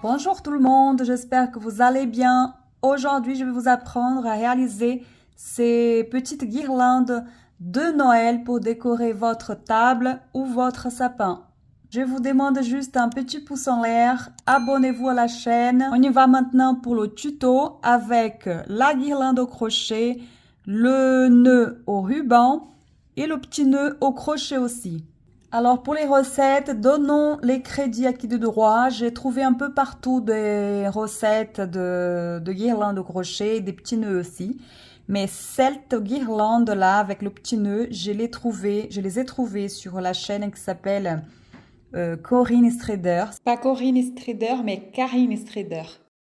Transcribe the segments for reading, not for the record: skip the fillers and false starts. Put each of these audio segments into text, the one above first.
Bonjour tout le monde, j'espère que vous allez bien. Aujourd'hui, je vais vous apprendre à réaliser ces petites guirlandes de Noël pour décorer votre table ou votre sapin. Je vous demande juste un petit pouce en l'air, abonnez-vous à la chaîne. On y va maintenant pour le tuto avec la guirlande au crochet, le nœud au ruban et le petit nœud au crochet aussi. Alors pour les recettes, donnons les crédits à qui de droit. J'ai trouvé un peu partout des recettes de guirlandes au crochet, des petits nœuds aussi. Mais cette guirlande là avec le petit nœud, je les ai trouvées sur la chaîne qui s'appelle Corinne Strider. Pas Corinne Strider, mais Karine Strider.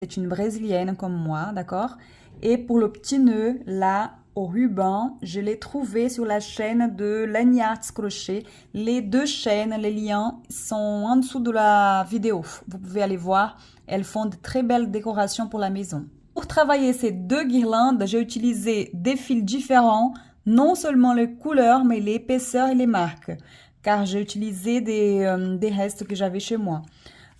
C'est une brésilienne comme moi, d'accord? Et pour le petit nœud là, au ruban, je l'ai trouvé sur la chaîne de Lanyards Crochet. Les deux chaînes, les liens sont en dessous de la vidéo. Vous pouvez aller voir, elles font de très belles décorations pour la maison. Pour travailler ces deux guirlandes, j'ai utilisé des fils différents, non seulement les couleurs, mais l'épaisseur et les marques, car j'ai utilisé des restes que j'avais chez moi.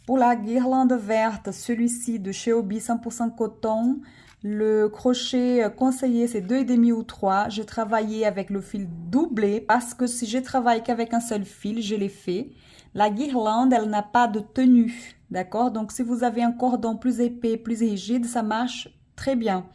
Pour la guirlande verte, celui-ci de chez Hobbii 100% coton, le crochet conseillé c'est 2,5 ou 3. Je travaillais avec le fil doublé parce que si je travaille qu'avec un seul fil, je l'ai fait. La guirlande, elle n'a pas de tenue, d'accord? Donc si vous avez un cordon plus épais, plus rigide, ça marche très bien.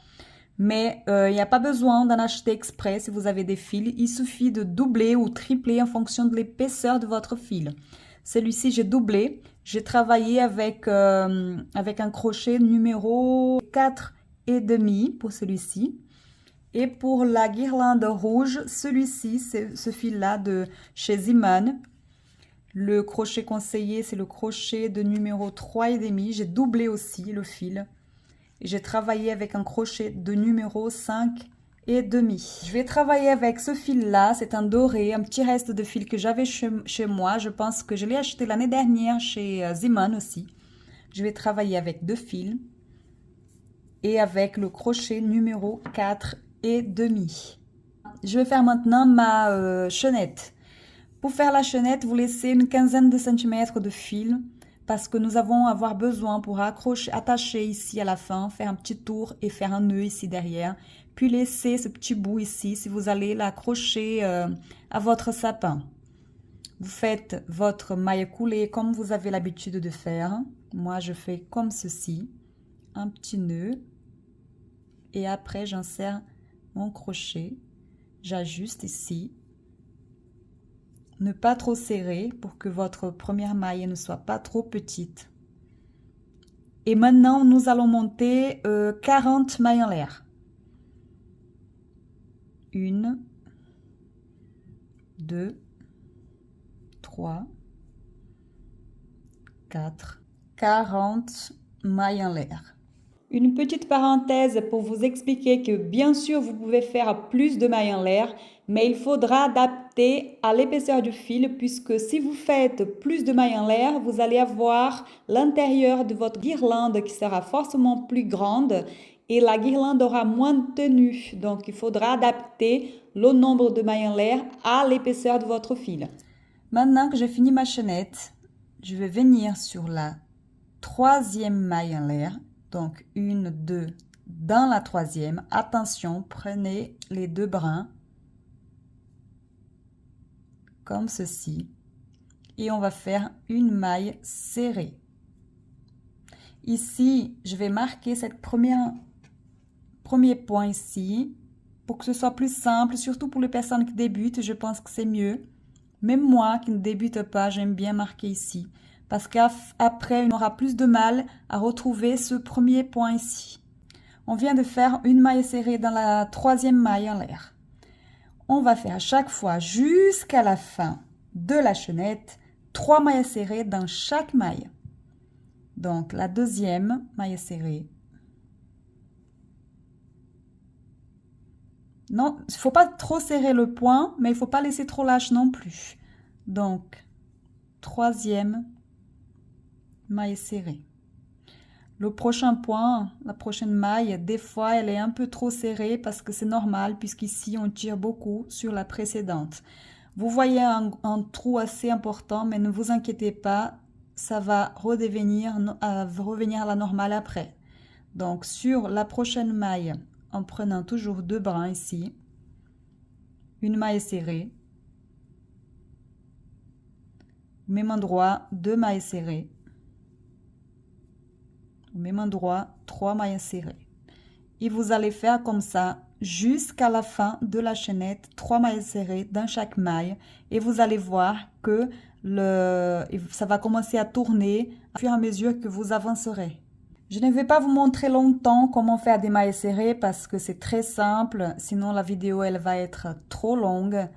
Mais il n'y a pas besoin d'en acheter exprès si vous avez des fils. Il suffit de doubler ou tripler en fonction de l'épaisseur de votre fil. Celui-ci, j'ai doublé. J'ai travaillé avec un crochet numéro 4,5 pour celui-ci. Et pour la guirlande rouge, celui-ci, c'est ce fil-là de chez Ziman. Le crochet conseillé, c'est le crochet de numéro 3,5. J'ai doublé aussi le fil. J'ai travaillé avec un crochet de numéro 5,5. Je vais travailler avec ce fil-là, c'est un doré, un petit reste de fil que j'avais chez moi. Je pense que je l'ai acheté l'année dernière chez Ziman aussi. Je vais travailler avec deux fils et avec le crochet numéro 4,5. Je vais faire maintenant ma chaînette. Pour faire la chaînette, vous laissez une quinzaine de centimètres de fil parce que nous allons avoir besoin pour attacher ici à la fin, faire un petit tour et faire un nœud ici derrière. Puis laisser ce petit bout ici si vous allez l'accrocher à votre sapin. Vous faites votre maille coulée comme vous avez l'habitude de faire. Moi, je fais comme ceci, un petit nœud. Et après, j'insère mon crochet. J'ajuste ici. Ne pas trop serrer pour que votre première maille ne soit pas trop petite. Et maintenant, nous allons monter 40 mailles en l'air. 1, 2, 3, 4, 40 mailles en l'air. Une petite parenthèse pour vous expliquer que bien sûr, vous pouvez faire plus de mailles en l'air, mais il faudra adapter à l'épaisseur du fil puisque si vous faites plus de mailles en l'air, vous allez avoir l'intérieur de votre guirlande qui sera forcément plus grande et la guirlande aura moins de tenue. Donc, il faudra adapter le nombre de mailles en l'air à l'épaisseur de votre fil. Maintenant que j'ai fini ma chaînette, je vais venir sur la troisième maille en l'air. Donc, 1, 2, dans la troisième. Attention, prenez les deux brins comme ceci. Et on va faire une maille serrée. Ici, je vais marquer cette premier point ici pour que ce soit plus simple, surtout pour les personnes qui débutent, je pense que c'est mieux. Même moi qui ne débute pas, j'aime bien marquer ici. Parce qu'après, on aura plus de mal à retrouver ce premier point ici. On vient de faire une maille serrée dans la troisième maille en l'air. On va faire à chaque fois jusqu'à la fin de la chaînette 3 mailles serrées dans chaque maille. Donc la deuxième maille serrée. Non, il ne faut pas trop serrer le point, mais il ne faut pas laisser trop lâche non plus. Donc, troisième maille serrée. Le prochain point, la prochaine maille, des fois, elle est un peu trop serrée parce que c'est normal puisqu'ici, on tire beaucoup sur la précédente. Vous voyez un trou assez important, mais ne vous inquiétez pas, ça va redevenir, revenir à la normale après. Donc sur la prochaine maille, en prenant toujours 2 brins ici, une maille serrée, au même endroit, 2 mailles serrées, au même endroit, 3 mailles serrées. Et vous allez faire comme ça jusqu'à la fin de la chaînette, 3 mailles serrées dans chaque maille, et vous allez voir que ça va commencer à tourner au fur et à mesure que vous avancerez. Je ne vais pas vous montrer longtemps comment faire des mailles serrées parce que c'est très simple, sinon la vidéo elle va être trop longue.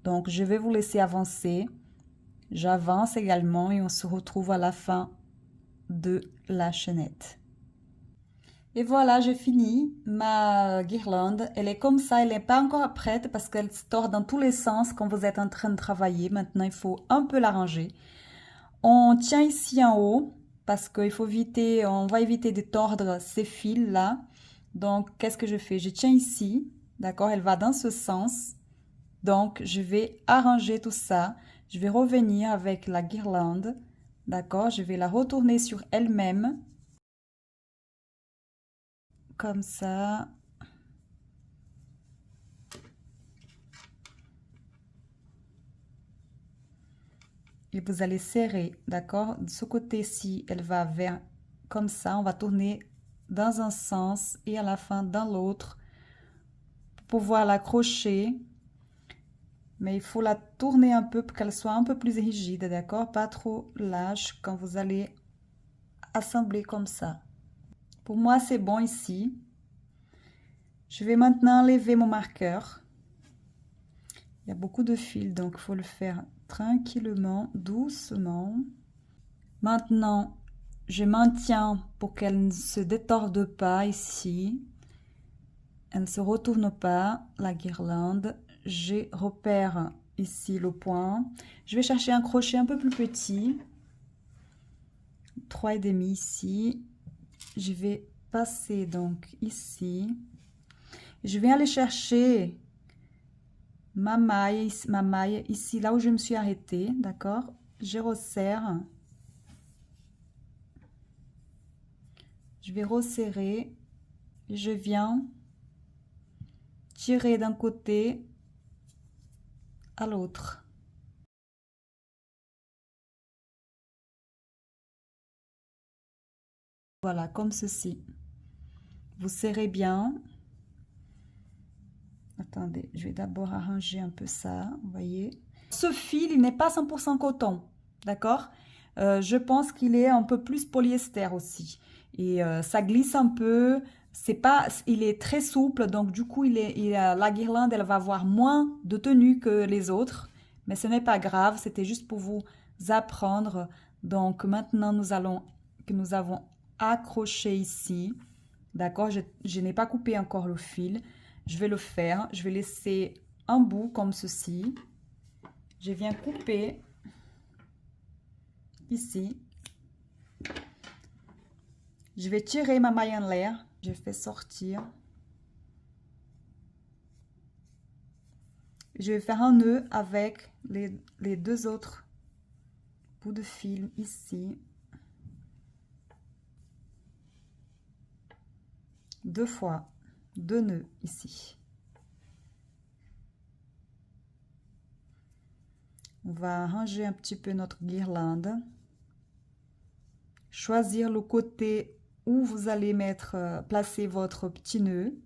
Donc je vais vous laisser avancer. J'avance également et on se retrouve à la fin de la chaînette. Et voilà, j'ai fini ma guirlande. Elle est comme ça, elle n'est pas encore prête parce qu'elle se tord dans tous les sens quand vous êtes en train de travailler. Maintenant, il faut un peu l'arranger. On tient ici en haut parce qu'il faut éviter, on va éviter de tordre ces fils là. Donc, qu'est-ce que je fais? Je tiens ici, d'accord? Elle va dans ce sens. Donc, je vais arranger tout ça. Je vais revenir avec la guirlande, d'accord? Je vais la retourner sur elle-même. Comme ça. Et vous allez serrer, d'accord? De ce côté-ci, elle va vers comme ça. On va tourner dans un sens et à la fin dans l'autre pour pouvoir l'accrocher. Mais il faut la tourner un peu pour qu'elle soit un peu plus rigide, d'accord? Pas trop lâche quand vous allez assembler comme ça. Pour moi, c'est bon ici. Je vais maintenant enlever mon marqueur. Il y a beaucoup de fils, donc il faut le faire tranquillement, doucement. Maintenant, je maintiens pour qu'elle ne se détorde pas ici. Elle ne se retourne pas, la guirlande. Je repère ici le point. Je vais chercher un crochet un peu plus petit. 3,5 ici. Je vais passer donc ici. Je vais aller chercher ma maille ici, là où je me suis arrêtée, d'accord? Je resserre. Je vais resserrer. Je viens tirer d'un côté à l'autre. Voilà, comme ceci. Vous serrez bien. Attendez, je vais d'abord arranger un peu ça, vous voyez. Ce fil, il n'est pas 100% coton, d'accord? Je pense qu'il est un peu plus polyester aussi. Et ça glisse un peu, il est très souple, donc du coup, la guirlande, elle va avoir moins de tenue que les autres. Mais ce n'est pas grave, c'était juste pour vous apprendre. Donc maintenant, nous avons accroché ici, d'accord? Je n'ai pas coupé encore le fil. Je vais le faire. Je vais laisser un bout comme ceci. Je viens couper ici. Je vais tirer ma maille en l'air. Je fais sortir. Je vais faire un nœud avec les deux autres bouts de fil ici. 2 fois 2 nœuds ici. On va arranger un petit peu notre guirlande. Choisir le côté où vous allez placer votre petit nœud.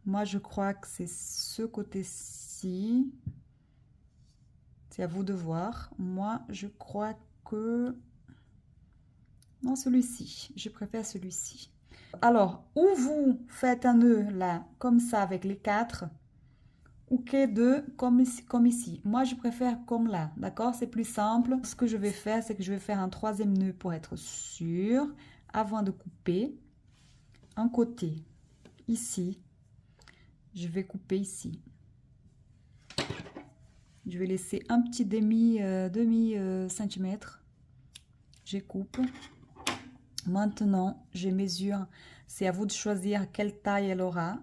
Moi, je crois que c'est ce côté-ci. C'est à vous de voir. Moi, je crois que... Non, celui-ci. Je préfère celui-ci. Alors, ou vous faites un nœud là, comme ça, avec les 4, ou que 2, comme ici. Moi, je préfère comme là, d'accord? C'est plus simple. Ce que je vais faire, c'est que je vais faire un 3e nœud pour être sûr, avant de couper. Un côté, ici. Je vais couper ici. Je vais laisser un petit demi centimètre. Je coupe. Maintenant, je mesure. C'est à vous de choisir quelle taille elle aura.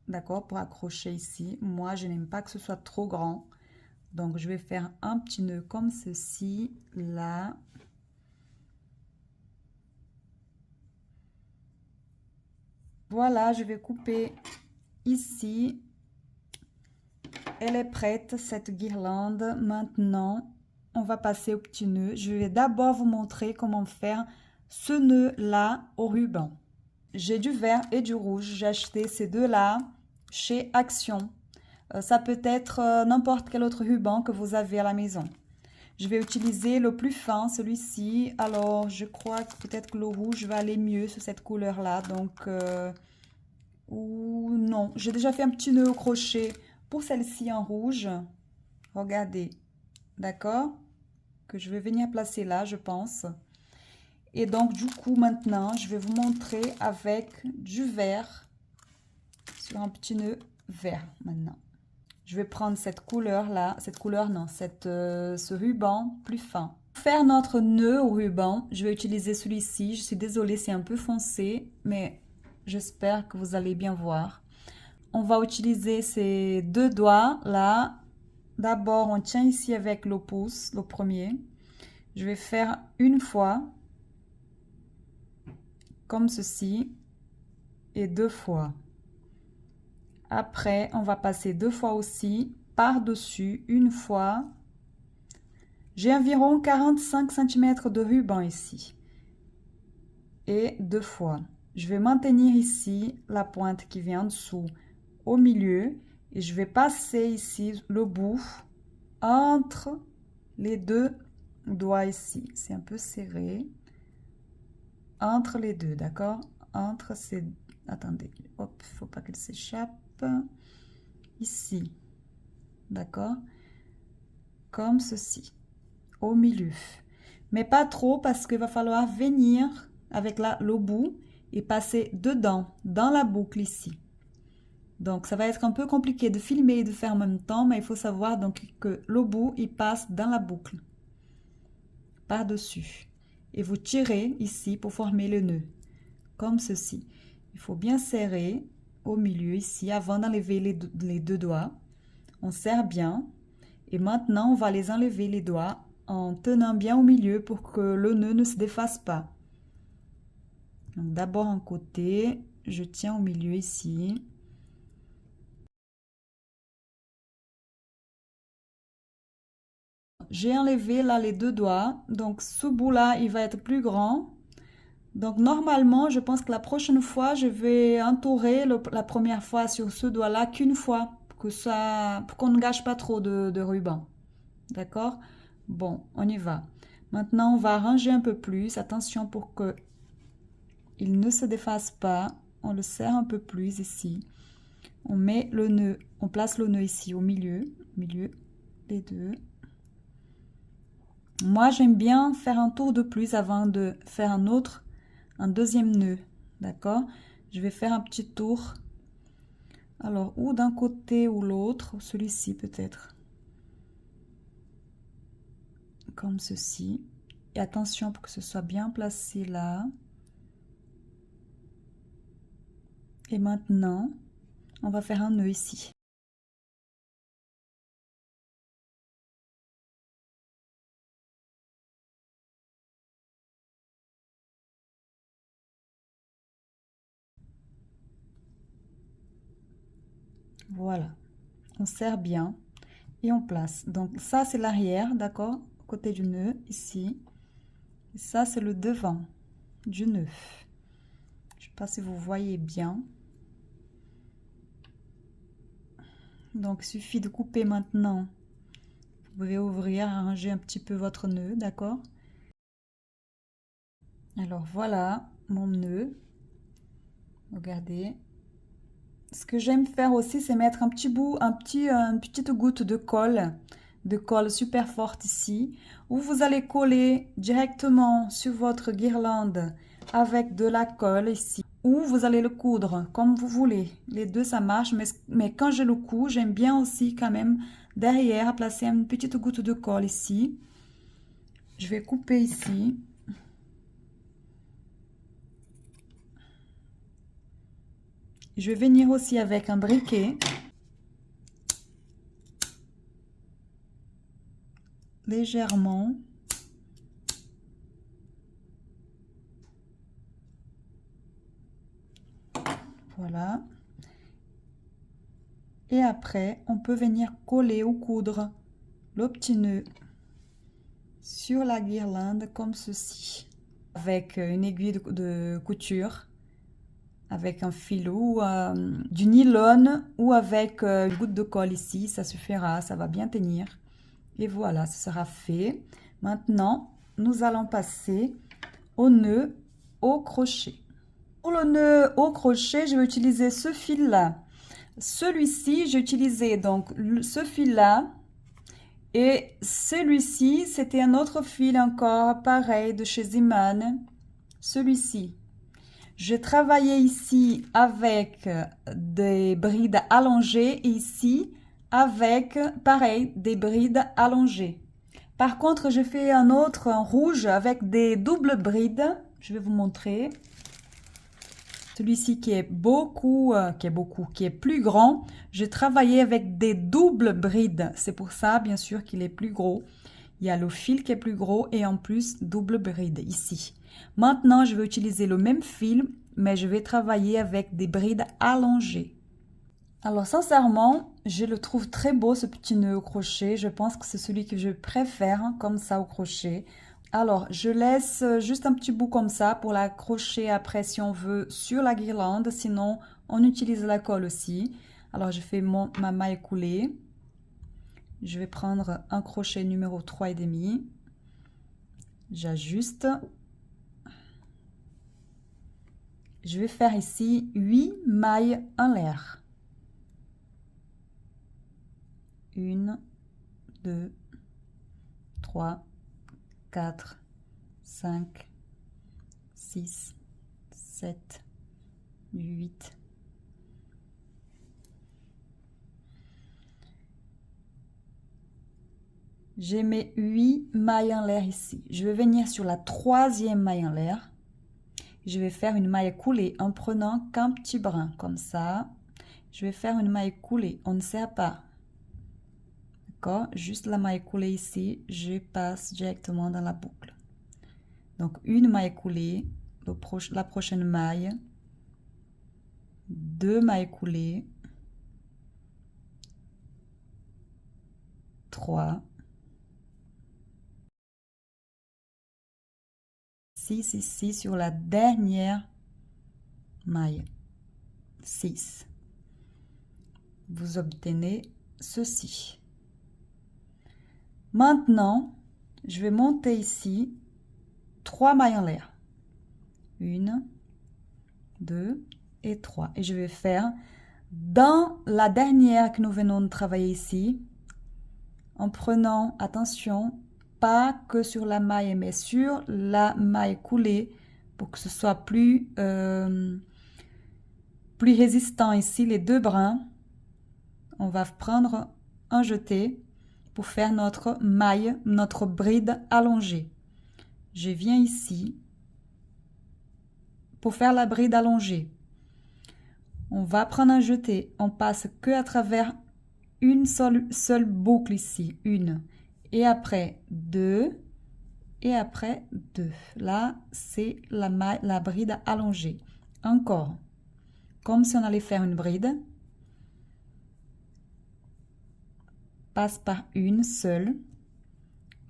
D'accord? Pour accrocher ici. Moi, je n'aime pas que ce soit trop grand. Donc, je vais faire un petit nœud comme ceci, là. Voilà, je vais couper ici. Elle est prête, cette guirlande. Maintenant, on va passer au petit nœud. Je vais d'abord vous montrer comment faire ce nœud-là au ruban. J'ai du vert et du rouge. J'ai acheté ces deux-là chez Action. Ça peut être n'importe quel autre ruban que vous avez à la maison. Je vais utiliser le plus fin, celui-ci. Alors, je crois que peut-être que le rouge va aller mieux sur cette couleur-là. Donc, ou non, j'ai déjà fait un petit nœud au crochet pour celle-ci en rouge. Regardez, d'accord? Que je vais venir placer là, je pense. Et donc, du coup, maintenant, je vais vous montrer avec du vert sur un petit nœud vert maintenant. Je vais prendre cette couleur-là, ce ruban plus fin. Pour faire notre nœud au ruban, je vais utiliser celui-ci. Je suis désolée, c'est un peu foncé, mais j'espère que vous allez bien voir. On va utiliser ces deux doigts là. D'abord, on tient ici avec le pouce, le premier. Je vais faire une fois, comme ceci, et deux fois. Après, on va passer deux fois aussi, par-dessus, une fois. J'ai environ 45 cm de ruban ici. Et deux fois. Je vais maintenir ici la pointe qui vient en dessous au milieu. Et je vais passer ici le bout entre les deux doigts ici. C'est un peu serré. Entre les deux, d'accord? Entre ces... Attendez, hop, il ne faut pas qu'elle s'échappe. Ici, d'accord? Comme ceci, au milieu. Mais pas trop parce qu'il va falloir venir avec le bout et passer dedans, dans la boucle ici. Donc, ça va être un peu compliqué de filmer et de faire en même temps, mais il faut savoir donc que le bout, il passe dans la boucle, par-dessus. Et vous tirez ici pour former le nœud, comme ceci. Il faut bien serrer au milieu ici avant d'enlever les deux doigts. On serre bien. Et maintenant, on va les enlever les doigts en tenant bien au milieu pour que le nœud ne se défasse pas. Donc d'abord un côté, je tiens au milieu ici. J'ai enlevé là les deux doigts, donc ce bout-là, il va être plus grand. Donc normalement, je pense que la prochaine fois, je vais entourer la première fois sur ce doigt-là qu'une fois, pour qu'on ne gâche pas trop de ruban. D'accord? Bon, on y va. Maintenant, on va arranger un peu plus. Attention pour que il ne se défasse pas. On le serre un peu plus ici. On met le nœud, on place le nœud ici au milieu, les deux. Moi, j'aime bien faire un tour de plus avant de faire un deuxième nœud. D'accord? Je vais faire un petit tour. Alors, ou d'un côté ou l'autre, celui-ci peut-être. Comme ceci. Et attention pour que ce soit bien placé là. Et maintenant, on va faire un nœud ici. Voilà. On serre bien et on place. Donc ça, c'est l'arrière, d'accord? Côté du nœud, ici. Et ça, c'est le devant du nœud. Je ne sais pas si vous voyez bien. Donc, il suffit de couper maintenant. Vous pouvez ouvrir, arranger un petit peu votre nœud, d'accord? Alors, voilà mon nœud. Regardez. Ce que j'aime faire aussi, c'est mettre un petit bout, une petite goutte de colle super forte ici, où vous allez coller directement sur votre guirlande avec de la colle ici, ou vous allez le coudre comme vous voulez. Les deux, ça marche, mais quand je le couds, j'aime bien aussi quand même derrière placer une petite goutte de colle ici. Je vais couper ici. Je vais venir aussi avec un briquet. légèrement. Voilà. Et après, on peut venir coller ou coudre le petit nœud sur la guirlande comme ceci. Avec une aiguille de couture, avec un fil ou du nylon ou avec une goutte de colle ici, ça suffira, ça va bien tenir. Et voilà, ce sera fait. Maintenant, nous allons passer au nœud au crochet. Pour le nœud au crochet, je vais utiliser ce fil-là. Celui-ci, j'ai utilisé donc ce fil-là. Et celui-ci, c'était un autre fil encore, pareil, de chez Ziman. Celui-ci. J'ai travaillé ici avec des brides allongées et ici avec, pareil, des brides allongées. Par contre, j'ai fait un autre en rouge avec des doubles brides. Je vais vous montrer. Celui-ci qui est plus grand, j'ai travaillé avec des doubles brides. C'est pour ça, bien sûr, qu'il est plus gros. Il y a le fil qui est plus gros et en plus, double bride ici. Maintenant, je vais utiliser le même fil, mais je vais travailler avec des brides allongées. Alors, sincèrement, je le trouve très beau, ce petit nœud au crochet. Je pense que c'est celui que je préfère, hein, comme ça, au crochet. Alors, je laisse juste un petit bout comme ça pour l'accrocher après si on veut sur la guirlande. Sinon, on utilise la colle aussi. Alors, je fais ma maille coulée. Je vais prendre un crochet numéro 3,5. J'ajuste. Je vais faire ici 8 mailles en l'air. 1, 2, 3, 4, 5, 6, 7, 8. J'ai mes 8 mailles en l'air ici. Je vais venir sur la 3e maille en l'air. Je vais faire une maille coulée en prenant qu'un petit brin comme ça. Je vais faire une maille coulée, on ne serre pas. D'accord? Juste la maille coulée ici, je passe directement dans la boucle. Donc une maille coulée, la prochaine maille, 2 mailles coulées, 3, 6 ici sur la dernière maille, 6. Vous obtenez ceci. Maintenant, je vais monter ici 3 mailles en l'air. 1, 2 et 3. Et je vais faire dans la dernière que nous venons de travailler ici, en prenant, attention, pas que sur la maille, mais sur la maille coulée, pour que ce soit plus résistant ici, les 2 brins. On va prendre un jeté pour faire notre maille, notre bride allongée. Je viens ici pour faire la bride allongée. On va prendre un jeté. On passe que à travers une seule boucle ici. 1. Et après 2. Et après 2. Là, c'est la bride allongée. Encore. Comme si on allait faire une bride. Passe par une seule.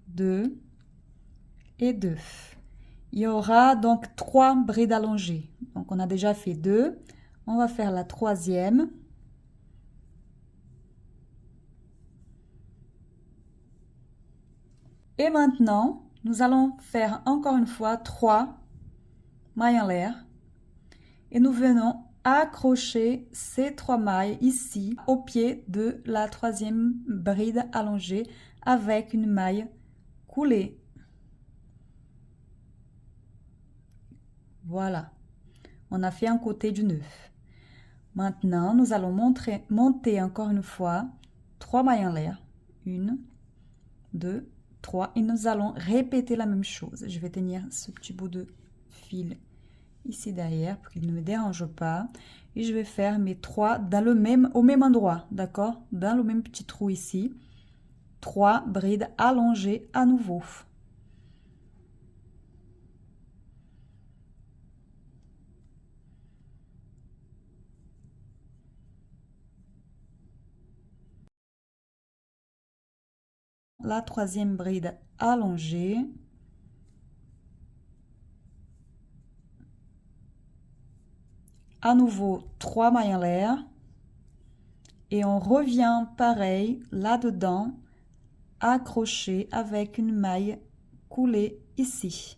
2. Et 2. Il y aura donc 3 brides allongées. Donc, on a déjà fait 2. On va faire la 3e. Et maintenant, nous allons faire encore une fois 3 mailles en l'air. Et nous venons accrocher ces 3 mailles ici au pied de la 3e bride allongée avec une maille coulée. Voilà. On a fait un côté du nœud. Maintenant, nous allons monter encore une fois 3 mailles en l'air. 1, 2, 3. Et nous allons répéter la même chose. Je vais tenir ce petit bout de fil ici derrière pour qu'il ne me dérange pas. Et je vais faire mes 3 au même endroit. D'accord? Dans le même petit trou ici. 3 brides allongées à nouveau. La troisième bride allongée. À nouveau 3 mailles en l'air. Et on revient pareil là-dedans, accroché avec une maille coulée ici.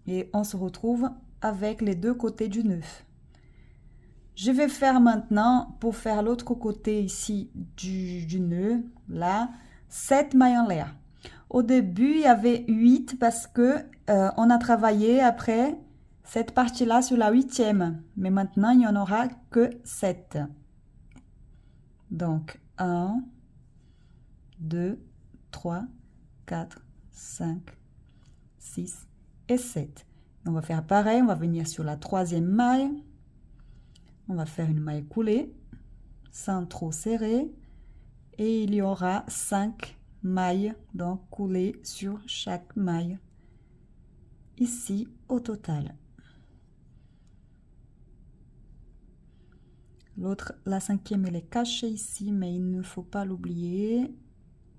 Et on se retrouve avec les deux côtés du nœud. Je vais faire maintenant, pour faire l'autre côté ici du nœud, là, 7 mailles en l'air. Au début, il y avait 8 parce que on a travaillé après cette partie-là sur la 8e. Mais maintenant, il n'y en aura que 7. Donc, 1, 2, 3, 4, 5, 6 et 7. On va faire pareil, on va venir sur la troisième maille. On va faire une maille coulée, sans trop serrer. Et il y aura 5 mailles donc coulées sur chaque maille. Ici, au total. L'autre, la cinquième, elle est cachée ici, mais il ne faut pas l'oublier.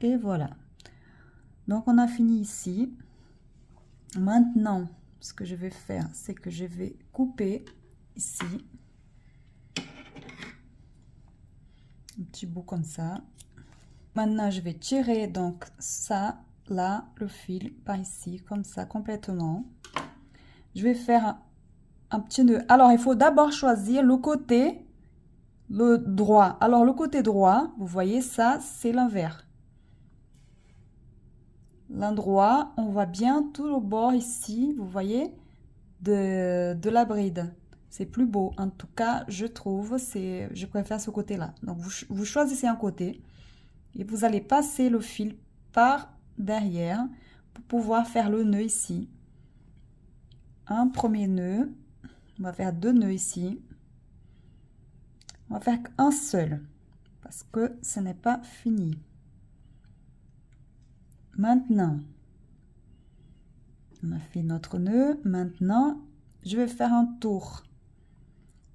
Et voilà. Donc, on a fini ici. Maintenant, ce que je vais faire, c'est que je vais couper ici. Un petit bout comme ça. Maintenant, je vais tirer donc ça, là, le fil par ici, comme ça, complètement. Je vais faire un petit nœud. Alors, il faut d'abord choisir le côté le droit. Alors, le côté droit, vous voyez, ça, c'est l'envers. L'endroit, on voit bien tout le bord ici, vous voyez, de la bride. C'est plus beau. En tout cas, je trouve, je préfère ce côté-là. Donc, vous choisissez un côté et vous allez passer le fil par derrière pour pouvoir faire le nœud ici. Un premier nœud. On va faire 2 nœuds ici. On va faire un seul parce que ce n'est pas fini. Maintenant, on a fait notre nœud. Maintenant, je vais faire un tour.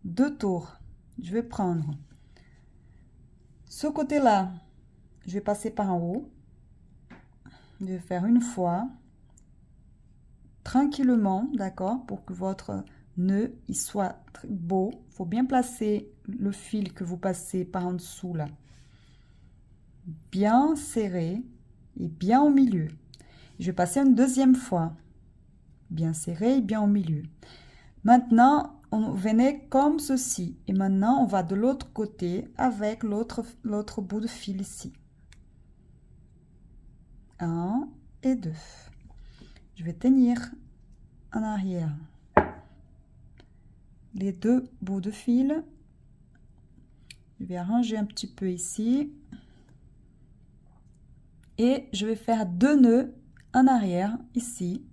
2 tours. Je vais prendre ce côté-là. Je vais passer par en haut. Je vais faire une fois. Tranquillement, d'accord, pour que votre nœud il soit très beau. Il faut bien placer le fil que vous passez par en dessous là. Bien serré et bien au milieu. Je vais passer une deuxième fois. Bien serré et bien au milieu. Maintenant, on venait comme ceci. Et maintenant, on va de l'autre côté avec l'autre bout de fil ici. 1 et 2. Je vais tenir en arrière les 2 bouts de fil. Je vais arranger un petit peu ici. Et je vais faire 2 nœuds en arrière ici.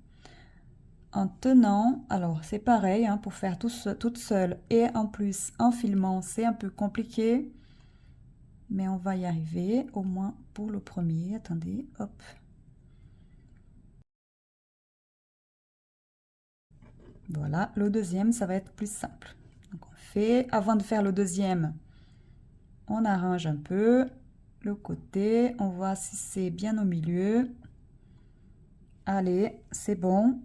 En tenant, alors c'est pareil, hein, pour faire toute seule et en plus en filmant, c'est un peu compliqué. Mais on va y arriver, au moins pour le premier. Attendez, hop. Voilà, le deuxième, ça va être plus simple. Donc on fait, avant de faire le deuxième, on arrange un peu le côté. On voit si c'est bien au milieu. Allez, c'est bon.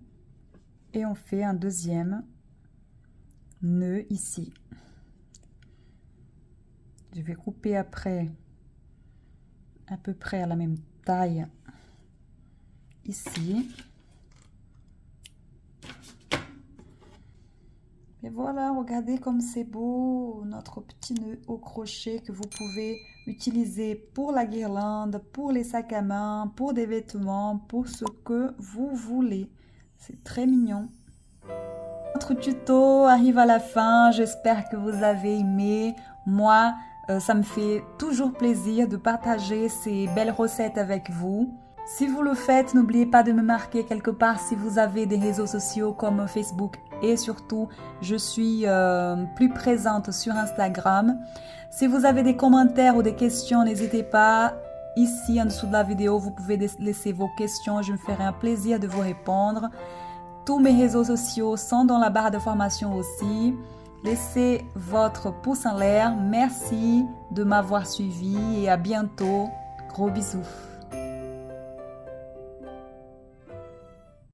Et on fait un deuxième nœud ici. Je vais couper après à peu près à la même taille ici. Et voilà, regardez comme c'est beau, notre petit nœud au crochet que vous pouvez utiliser pour la guirlande, pour les sacs à main, pour des vêtements, pour ce que vous voulez. C'est très mignon. Notre tuto arrive à la fin, j'espère que vous avez aimé. Moi, ça me fait toujours plaisir de partager ces belles recettes avec vous. Si vous le faites, n'oubliez pas de me marquer quelque part si vous avez des réseaux sociaux comme Facebook et surtout, je suis plus présente sur Instagram. Si vous avez des commentaires ou des questions, n'hésitez pas ici en dessous de la vidéo, vous pouvez laisser vos questions. Je me ferai un plaisir de vous répondre. Tous mes réseaux sociaux sont dans la barre d'information aussi. Laissez votre pouce en l'air. Merci de m'avoir suivi et à bientôt. Gros bisous.